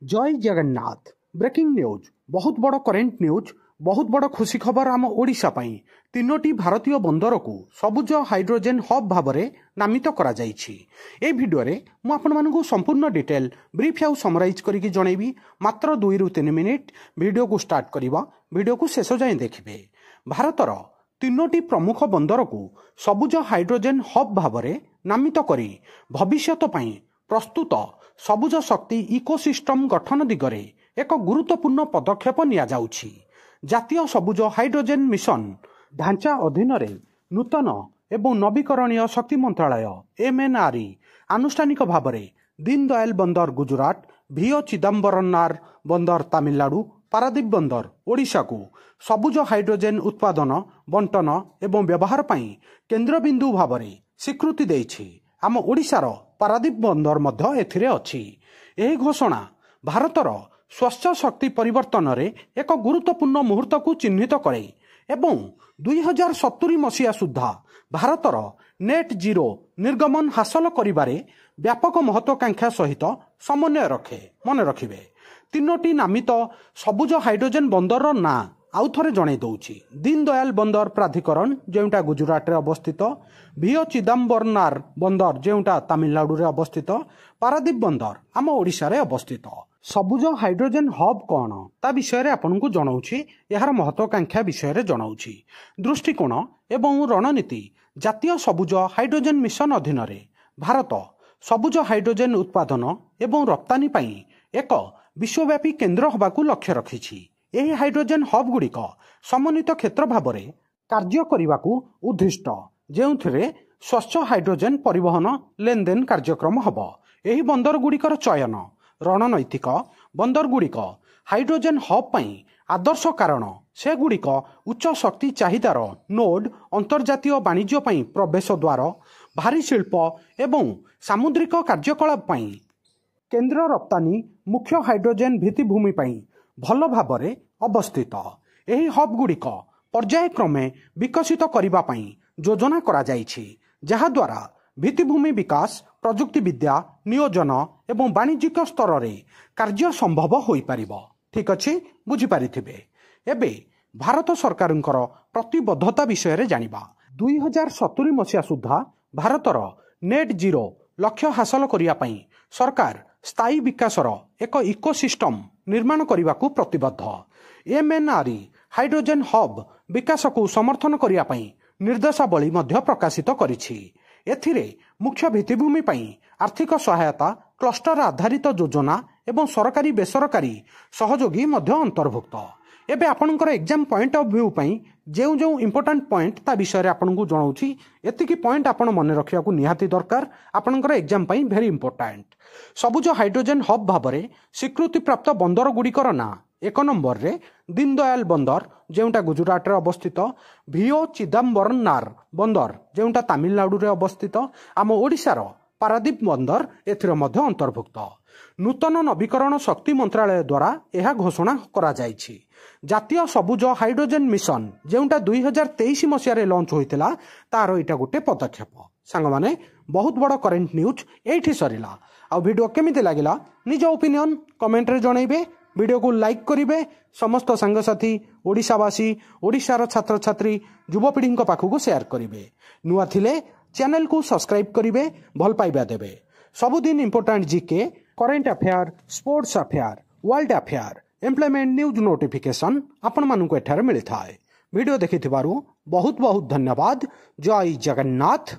जय Jagannath. Breaking news बहुत बड़ करेन्ट न्यूज बहुत बड़ खुशी खबर आम ओडिशा पई तीनोटी भारतीय बंदर को सबुज हाइड्रोजेन हब भाव में नामित करा जाइछि। ए भिडियो रे मु आपण मानकु संपूर्ण डिटेल ब्रीफ आउ समराइज करिकि जणैबी। मात्र 2 रु 3 मिनिट वीडियो को स्टार्ट करिबा, वीडियो को शेष जाए देखिबे। भारतर तीनोटी प्रमुख बंदर को सबुज हाइड्रोजेन हब भाव में नामित करी भविष्यत पई प्रस्तुत सबुज शक्ति इकोसिस्टम गठन दिगरे एक गुरुत्वपूर्ण पदक्षेप निया जाउछि। जातीय सबुज हाइड्रोजेन मिशन ढांचा अधीन रे नूतन एवं नवीकरणीय शक्ति मंत्रालय MNRE आनुष्ठानिक भाव में दीनदयाल बंदर गुजरात, VO चिदम्बरनार बंदर तमिलनाडु, पारादीप बंदर ओडिशा को सबुज हाइड्रोजेन उत्पादन बंटन एवं व्यवहार पई केन्द्रबिंदु भाव में स्वीकृति देइछि। आम ओडिशार पारादीप बंदर मध्य एथिरे अछि। एही घोषणा भारतर स्वच्छ शक्ति परिवर्तन रे एक गुरुत्वपूर्ण मुहूर्त को चिन्हित करे एवं 2070 मसीहा सुधा भारतर नेट जीरो निर्गमन हासिल करिबारे व्यापक महत्वाकांक्षा सहित समन्वय रखे। मन रखिबे, तीनोटी नामित सबुज हाइड्रोजेन बंदर ना आउ थरे जणाई दउछि। दीनदयाल बंदर प्राधिकरण जेउटा गुजरात रे अवस्थित, VO चिदम्बरनार बंदर जेउटा तमिलनाडु रे अवस्थित, पारादीप बंदर आम ओडिशा रे अवस्थित। सबुज हाइड्रोजेन हब कौन ता विषय रे आपनकु जणाउछि, यार महत्वाकांक्षा विषय रे जणाउछि। दृष्टिकोण एवं रणनीति जातीय सबुज हाइड्रोजेन मिशन अधीन रे भारत सबुज हाइड्रोजेन उत्पादन एवं रप्तानी पई एक विश्वव्यापी केन्द्र हबाकू लक्ष्य रखिछि। एही हाइड्रोजेन हब गुड़िक समन्वित क्षेत्र भाव में कार्य करने उद्दिष्ट, जेउथिरे स्वच्छ हाइड्रोजेन परिवहन लेनदेन कार्यक्रम हब। एही बंदर गुड़िकर चयन रणनैतिक बंदर गुड़िक हाइड्रोजेन हब पई आदर्श कारण से गुड़िक उच्च शक्ति चाहिदार नोड, अंतर्जातीय वाणिज्य पई प्रवेश द्वार, भारी शिल्प एवं सामुद्रिक कार्यकलाप पई केन्द्र रप्तानी मुख्य हाइड्रोजेन भित्तिभूमि पई भल भाव अवस्थित। एही हब गुड़िक पर्यायक्रमे विकसित करिबा पई योजना करा जाइछि, जहा द्वारा भित्तिभूमि विकास, प्रजुक्ति विद्या, नियोजन एवं वाणिज्यिक स्तर रे कार्य संभव होई परिबो। ठीक अछि, बुझी पारिथिबे। एबे भारत सरकारंकर प्रतिबद्धता विषय रे जानिबा। 2070 मसीहा सुधा भारतर नेट जीरो लक्ष्य हासिल करिया पई सरकार स्थायी विकासर एक इकोसिस्टम निर्माण करने को प्रतिबद्ध। MNRE हाइड्रोजेन हब विकास को समर्थन करने पई निर्देशावली मध्य प्रकाशित करिछि। एथिरे मुख्य भित्तिभूमि पई आर्थिक सहायता, क्लस्टर आधारित योजना एवं सरकारी बेसरकारी सहयोगी मध्य अंतर्भुक्त। एबे आपनकर एग्जाम पॉइंट ऑफ व्यू पई जेउ जेउ इंपोर्टेंट पॉइंट ता विषय रे आपनकु जणाउछि। एतिकी पॉइंट आपण मन रखिया को निहाती दरकार, आपनकर एग्जाम पई भेरी इंपोर्टेंट। सबुज हाइड्रोजेन हब भाव में स्वीकृति प्राप्त बंदर गुड़िकर ना 1 नंबर रे दीनदयाल बंदर जेउटा गुजरात रे अवस्थित, VO चिदम्बरनार बंदर जेउटा तमिलनाडु रे अवस्थित, आम ओडिशार पारादीप बंदर एथिरे मध्य अंतर्भुक्त। नूतन नवीकरण शक्ति मंत्रालय द्वारा यह घोषणा करा जाइछि। जातीय सबुज हाइड्रोजेन मिशन जेउटा 2023 मसीह रे लॉन्च होइतिला, तार इटा गोटे पदक्षेप। सांग माने बहुत बड़ करेन्ट न्यूज एठी सरिला। आ वीडियो केमिति लागिला निज ओपिनियन कमेंट रे जणाइबे। वीडियो को लाइक करिवे, समस्त सांगसाथी ओडिशावासी, ओडिशार छात्र छात्री, युवपीढ़ी पाखक शेयर करिवे। नुआ थिले चैनल को सब्सक्राइब करिवे, भल पाइबा देबे। सबुदिन important GK, current affair, sports affair, world affair, employment news notification आपण मानकु एठारे मिलथाय। वीडियो देखिथिबारु बहुत बहुत धन्यवाद। जय जगन्नाथ।